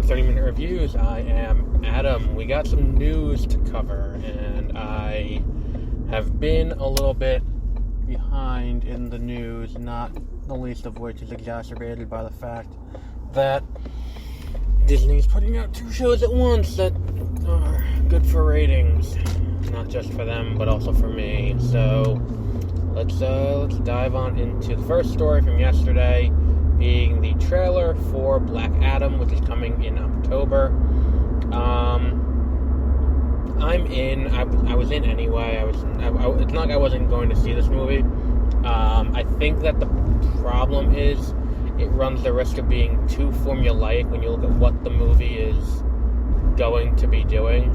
30-minute reviews. I am Adam. We got some news to cover, and I have been a little bit behind in the news, not the least of which is exacerbated by the fact that Disney's putting out 2 shows at once that are good for ratings, not just for them, but also for me. So let's dive on into the first story from yesterday, being the trailer for Black Adam, which is coming in October. I'm in. I was in anyway. It's not like I wasn't going to see this movie. I think that the problem is it runs the risk of being too formulaic when you look at what the movie is going to be doing.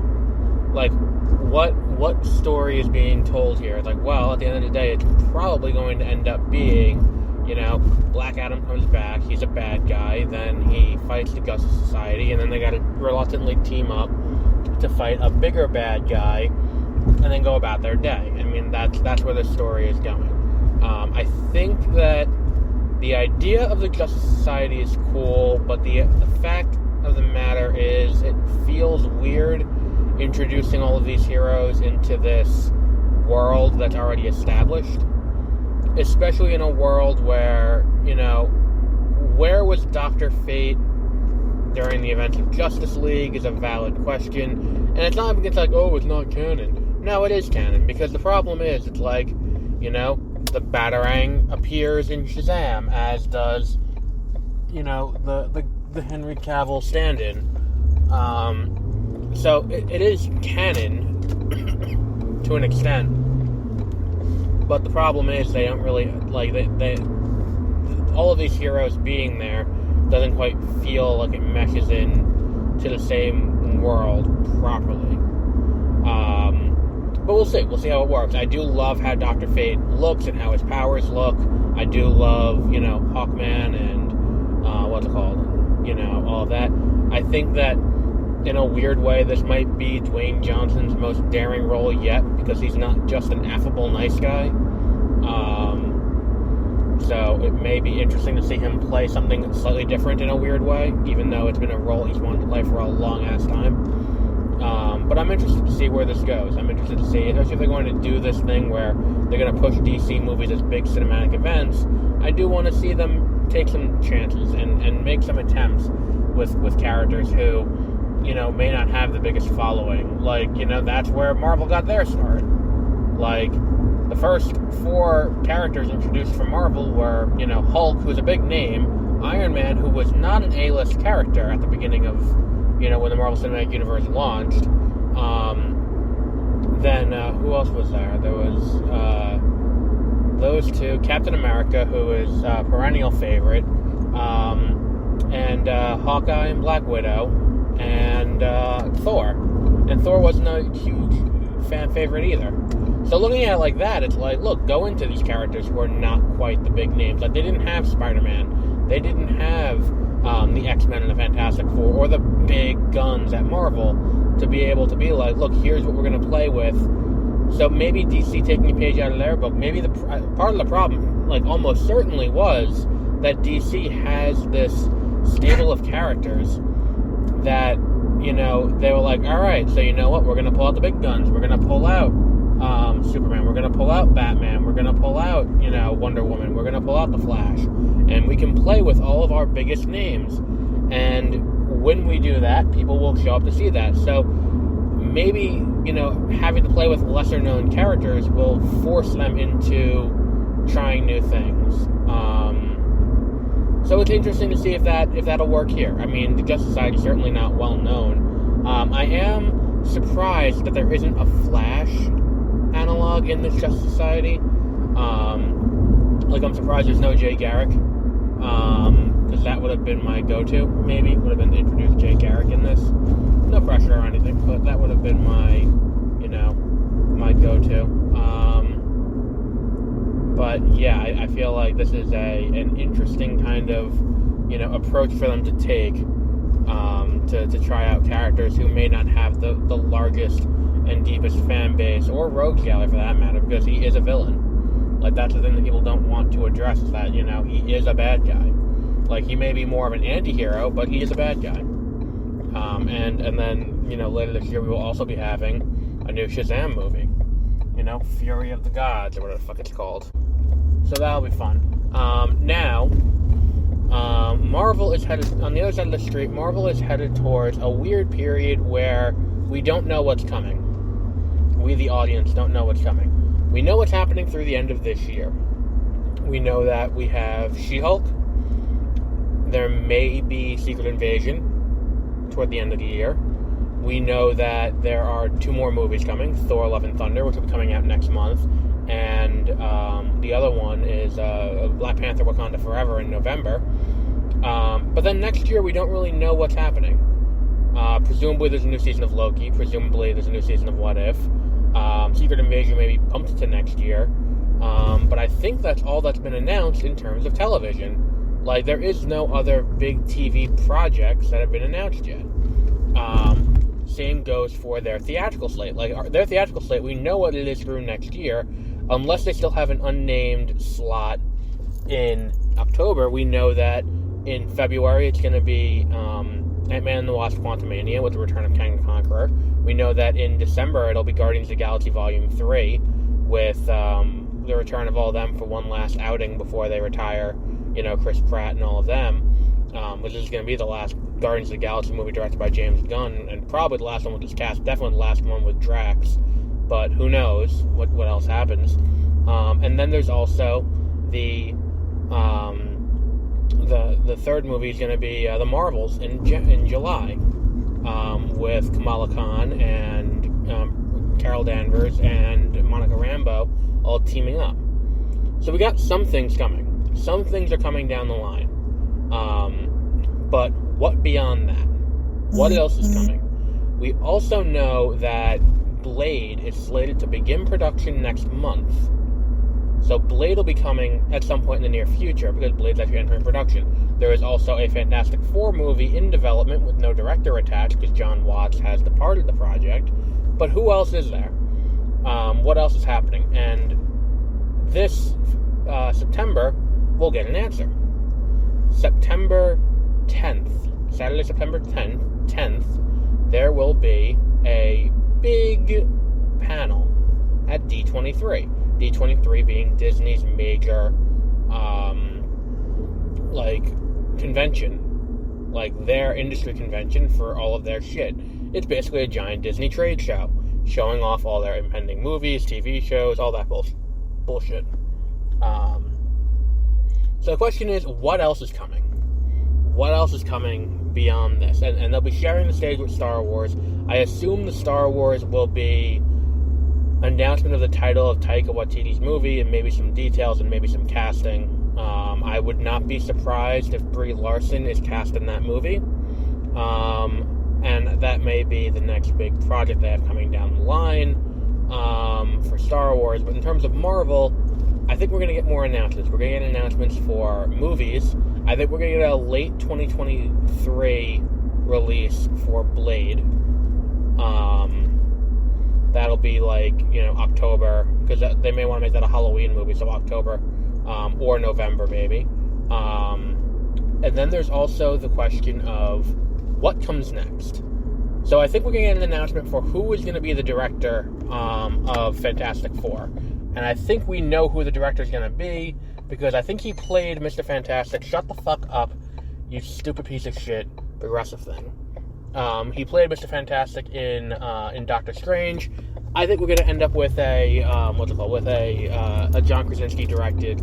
Like, what story is being told here? Like, well, at the end of the day, it's probably going to end up being, Black Adam comes back, he's a bad guy, then he fights the Justice Society, and then they gotta reluctantly team up to fight a bigger bad guy, and then go about their day. I mean, that's where the story is going. I think that the idea of the Justice Society is cool, but the fact of the matter is it feels weird introducing all of these heroes into this world that's already established. Especially in a world where, where was Dr. Fate during the events of Justice League is a valid question. And it's not because it's not canon. No, it is canon, because the problem is, it's like, the Batarang appears in Shazam, as does, the Henry Cavill stand-in. So it is canon to an extent. But the problem is they don't really, they all of these heroes being there doesn't quite feel like it meshes in to the same world properly. But we'll see. We'll see how it works. I do love how Dr. Fate looks and how his powers look. I do love, Hawkman and, all of that. I think that, in a weird way, this might be Dwayne Johnson's most daring role yet, because he's not just an affable, nice guy. So it may be interesting to see him play something slightly different in a weird way, even though it's been a role he's wanted to play for a long-ass time. But I'm interested to see where this goes. I'm interested to see, especially if they're going to do this thing where they're going to push DC movies as big cinematic events. I do want to see them take some chances and make some attempts with characters who, may not have the biggest following. That's where Marvel got their start. The first 4 characters introduced from Marvel were, Hulk, who's a big name, Iron Man, who was not an A-list character at the beginning of, when the Marvel Cinematic Universe launched. Then, who else was there? There was, those 2, Captain America, who is a perennial favorite, and Hawkeye and Black Widow, and Thor. And Thor wasn't a huge fan favorite either. So looking at it like that, it's like, look, go into these characters who are not quite the big names. Like, they didn't have Spider-Man. They didn't have the X-Men and the Fantastic Four, or the big guns at Marvel, to be able to be like, look, here's what we're going to play with. So maybe DC taking a page out of their book, maybe the part of the problem, almost certainly, was that DC has this stable of characters that, they were like, alright, so you know what, we're going to pull out the big guns, we're going to pull out Superman, we're going to pull out Batman, we're going to pull out, Wonder Woman, we're going to pull out The Flash, and we can play with all of our biggest names, and when we do that, people will show up to see that. So maybe, having to play with lesser known characters will force them into trying new things. So it's interesting to see if that'll work here. I mean, the Justice Society is certainly not well known. I am surprised that there isn't a Flash analog in this Justice Society. I'm surprised there's no Jay Garrick, because that would have been my go-to, maybe, would have been to introduce Jay Garrick in this. No pressure or anything, but that would have been my, my go-to. But yeah, I feel like this is an interesting kind of, approach for them to take, to try out characters who may not have the largest and deepest fan base, or rogues gallery for that matter, because he is a villain. That's the thing that people don't want to address, is that, he is a bad guy. He may be more of an anti-hero, but he is a bad guy. And then, later this year we will also be having a new Shazam movie. Fury of the Gods, or whatever the fuck it's called. So that'll be fun. Now, Marvel is headed, on the other side of the street, Marvel is headed towards a weird period where we don't know what's coming. We, the audience, don't know what's coming. We know what's happening through the end of this year. We know that we have She-Hulk. There may be Secret Invasion toward the end of the year. We know that there are 2 more movies coming, Thor, Love and Thunder, which will be coming out next month, and the other one is Black Panther Wakanda Forever in November. But then next year, we don't really know what's happening. Presumably there's a new season of Loki. Presumably there's a new season of What If. Secret Invasion may be bumped to next year. But I think that's all that's been announced in terms of television. Like, there is no other big TV projects that have been announced yet. Same goes for their theatrical slate. Like, their theatrical slate, we know what it is through next year. Unless they still have an unnamed slot in October, we know that in February it's going to be Ant-Man and the Wasp: Quantumania with the return of Kang the Conqueror. We know that in December it'll be Guardians of the Galaxy Volume 3 with the return of all of them for one last outing before they retire, Chris Pratt and all of them, which is going to be the last Guardians of the Galaxy movie directed by James Gunn, and probably the last one with this cast, definitely the last one with Drax, but who knows what else happens. And then there's also the third movie is going to be The Marvels in July, with Kamala Khan and Carol Danvers and Monica Rambeau all teaming up. So we got some things coming. Some things are coming down the line. But what beyond that? What else is coming? We also know that Blade is slated to begin production next month. So Blade will be coming at some point in the near future, because Blade's actually entering production. There is also a Fantastic Four movie in development with no director attached, because John Watts has departed the project. But who else is there? What else is happening? And this September, we'll get an answer. September 10th, Saturday, September 10th, there will be a big panel at D23. D23 being Disney's major, convention. Like, their industry convention for all of their shit. It's basically a giant Disney trade show, showing off all their impending movies, TV shows, all that bullshit. So the question is, what else is coming? What else is coming beyond this? And they'll be sharing the stage with Star Wars. I assume the Star Wars will be announcement of the title of Taika Waititi's movie, and maybe some details and maybe some casting. I would not be surprised if Brie Larson is cast in that movie. And that may be the next big project they have coming down the line for Star Wars. But in terms of Marvel, I think we're going to get more announcements. We're going to get announcements for movies. I think we're going to get a late 2023 release for Blade. That'll be October, because they may want to make that a Halloween movie, so October or November maybe. And then there's also the question of what comes next. So I think we're going to get an announcement for who is going to be the director of Fantastic Four. And I think we know who the director is going to be, because I think he played Mr. Fantastic. Shut the fuck up, you stupid piece of shit, progressive thing. He played Mr. Fantastic in Doctor Strange. I think we're going to end up with a John Krasinski directed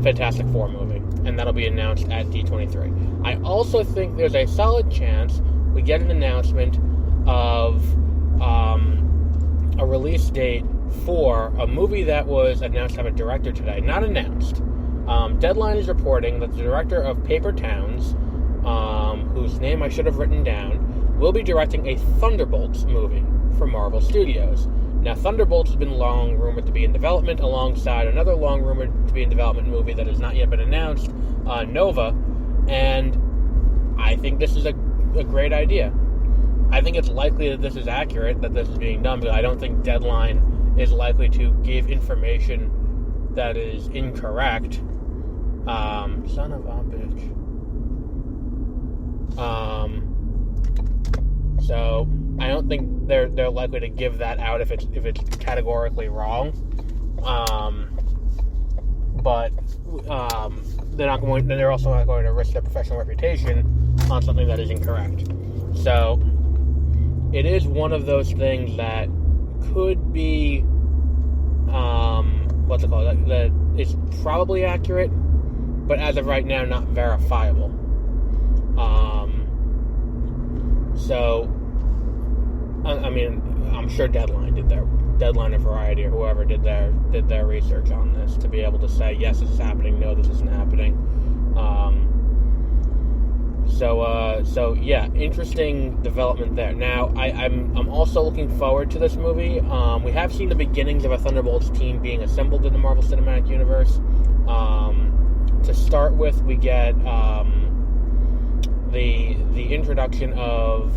Fantastic Four movie, and that'll be announced at D23. I also think there's a solid chance we get an announcement of a release date for a movie that was announced to have a director today. Not announced. Deadline is reporting that the director of Paper Towns, whose name I should have written down, will be directing a Thunderbolts movie for Marvel Studios. Now, Thunderbolts has been long rumored to be in development alongside another long rumored to be in development movie that has not yet been announced, Nova, and I think this is a great idea. I think it's likely that this is accurate, that this is being done, but I don't think Deadline is likely to give information that is incorrect. Son of a bitch. So I don't think they're likely to give that out if it's categorically wrong. But they're also not going to risk their professional reputation on something that is incorrect. So it is one of those things that could be that is probably accurate, but as of right now, not verifiable. So I mean, I'm sure Deadline or Variety or whoever did their research on this to be able to say yes, this is happening, no, this isn't happening. So yeah, interesting development there. Now, I'm also looking forward to this movie. We have seen the beginnings of a Thunderbolts team being assembled in the Marvel Cinematic Universe. To start with, we get the introduction of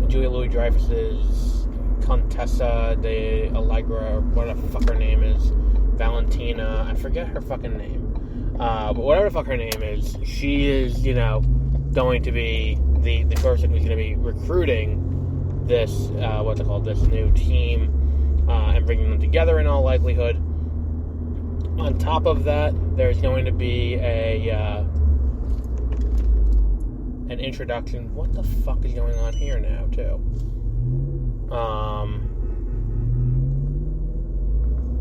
Julia Louis-Dreyfus's Contessa de Allegra, whatever the fuck her name is, Valentina, I forget her fucking name. But whatever the fuck her name is, she is, going to be the person who's going to be recruiting this, this new team, and bringing them together in all likelihood. On top of that, there's going to be an introduction. What the fuck is going on here now, too?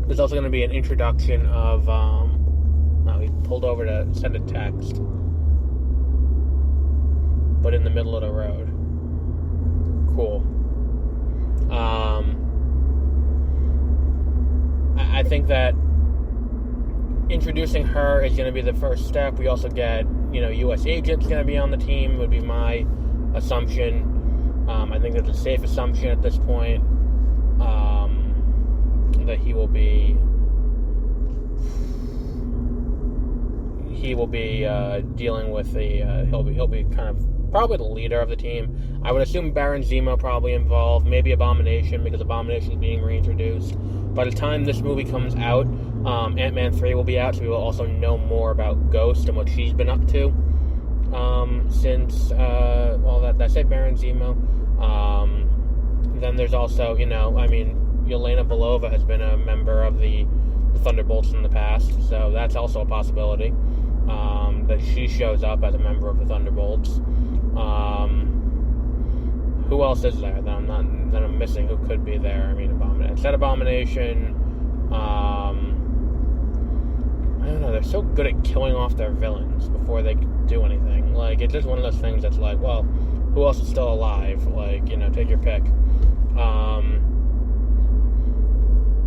There's also going to be an introduction of, he pulled over to send a text, but in the middle of the road. Cool. I think that introducing her is going to be the first step. We also get, U.S. agents going to be on the team, would be my assumption. I think that's a safe assumption at this point, that he will be dealing with he'll be kind of probably the leader of the team. I would assume Baron Zemo probably involved, maybe Abomination, because Abomination is being reintroduced. By the time this movie comes out, Ant-Man 3 will be out, so we will also know more about Ghost and what she's been up to since, I said Baron Zemo. Then there's also, Yelena Belova has been a member of the Thunderbolts in the past, so that's also a possibility, that she shows up as a member of the Thunderbolts. Who else is there that I'm missing who could be there? Abomination. I don't know, they're so good at killing off their villains before they do anything. It's just one of those things that's like, well, who else is still alive? Take your pick.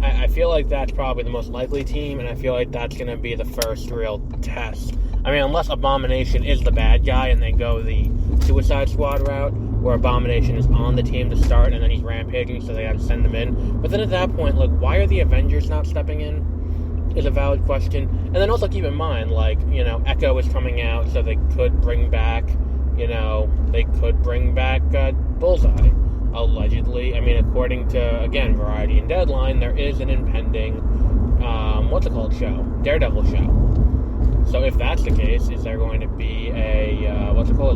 I feel like that's probably the most likely team, and I feel like that's going to be the first real test. Unless Abomination is the bad guy and they go the Suicide Squad route, where Abomination is on the team to start and then he's rampaging, so they have to send him in. But then at that point, why are the Avengers not stepping in? Is a valid question. And then also keep in mind, Echo is coming out, so they could bring back, Bullseye, allegedly. According to, again, Variety and Deadline, there is an impending, show? Daredevil show. So if that's the case, is there going to be is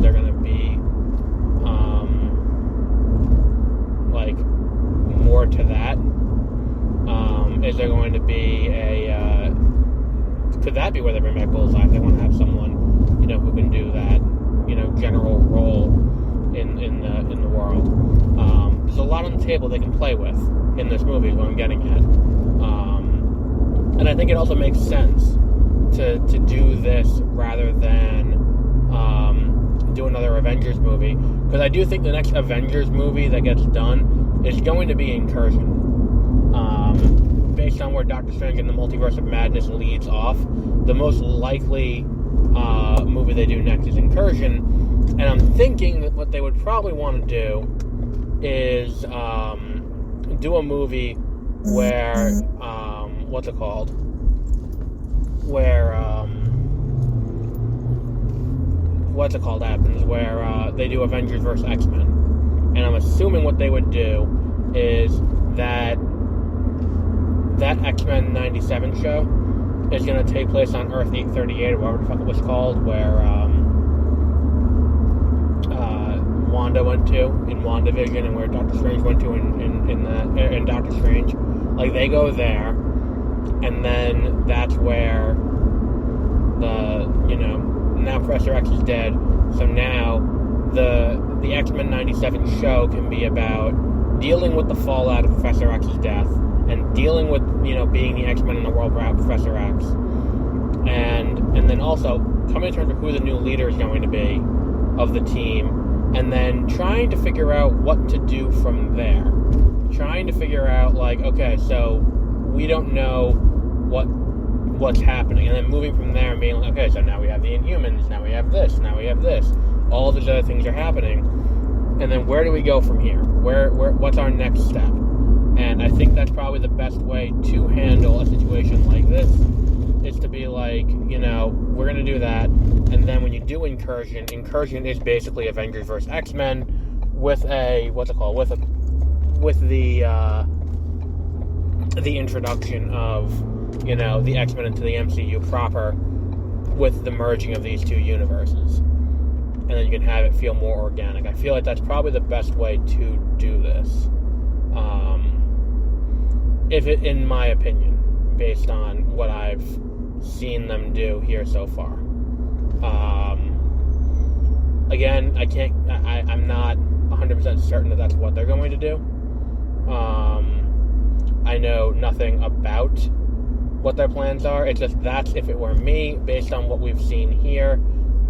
there going to be, more to that? Is there going to be could that be where they bring back Bullseye if they want to have someone, who can do that, general role in the world? There's a lot on the table they can play with in this movie, is what I'm getting at. And I think it also makes sense to do this rather than do another Avengers movie, because I do think the next Avengers movie that gets done is going to be Incursion. Based on where Doctor Strange and the Multiverse of Madness leads off, the most likely movie they do next is Incursion, and I'm thinking that what they would probably want to do is do a movie where happens, where they do Avengers vs. X-Men. And I'm assuming what they would do is that X-Men 97 show is going to take place on Earth 838, or whatever the fuck it was called, where Wanda went to in WandaVision and where Doctor Strange went to in Doctor Strange. Like, they go there, and then that's where now Professor X is dead, so now the X-Men 97 show can be about dealing with the fallout of Professor X's death, and dealing with, being the X-Men in the world without Professor X. And then also coming to terms with who the new leader is going to be of the team, and then trying to figure out what to do from there. Trying to figure out, like, okay, so we don't know what's happening, and then moving from there and being like, okay, so now we have the Inhumans, now we have this, all these other things are happening, and then where do we go from here? What's our next step? And I think that's probably the best way to handle a situation like this, is to be like, we're going to do that, and then when you do Incursion is basically Avengers vs. X-Men with the introduction of, the X-Men into the MCU proper, with the merging of these two universes. And then you can have it feel more organic. I feel like that's probably the best way to do this. In my opinion, based on what I've seen them do here so far. Again, I'm not 100% certain that that's what they're going to do. I know nothing about what their plans are. It's just, that's, if it were me, based on what we've seen here,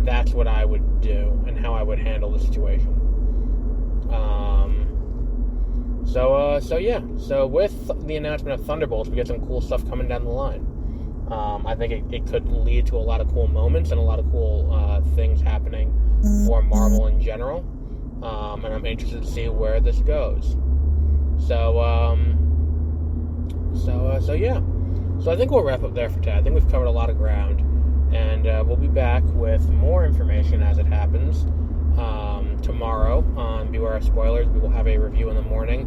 that's what I would do and how I would handle the situation. So with the announcement of Thunderbolts, we get some cool stuff coming down the line. I think it could lead to a lot of cool moments and a lot of cool things happening for Marvel in general. And I'm interested to see where this goes. So I think we'll wrap up there for today. I think we've covered a lot of ground, and we'll be back with more information as it happens. Tomorrow on Beware of Spoilers, we will have a review in the morning,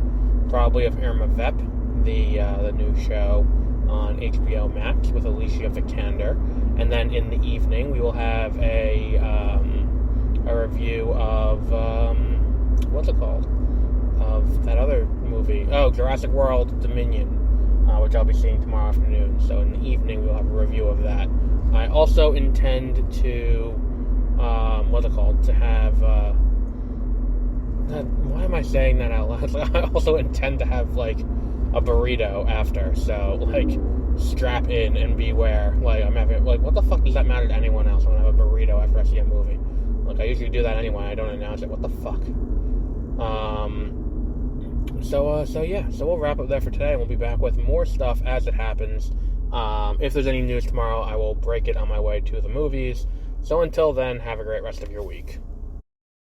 probably of Irma Vep, the new show on HBO Max with Alicia Vikander, and then in the evening we will have a review of what's it called? Of that other movie, Jurassic World Dominion, which I'll be seeing tomorrow afternoon. So in the evening we'll have a review of that. I also intend to to have why am I saying that out loud? I also intend to have like a burrito after, so like strap in and beware. Like, I'm having, like, what the fuck does that matter to anyone else when I have a burrito after I see a movie? Like, I usually do that anyway. I don't announce it. What the fuck? So we'll wrap up there for today, and we'll be back with more stuff as it happens. If there's any news tomorrow, I will break it on my way to the movies. So until then, have a great rest of your week.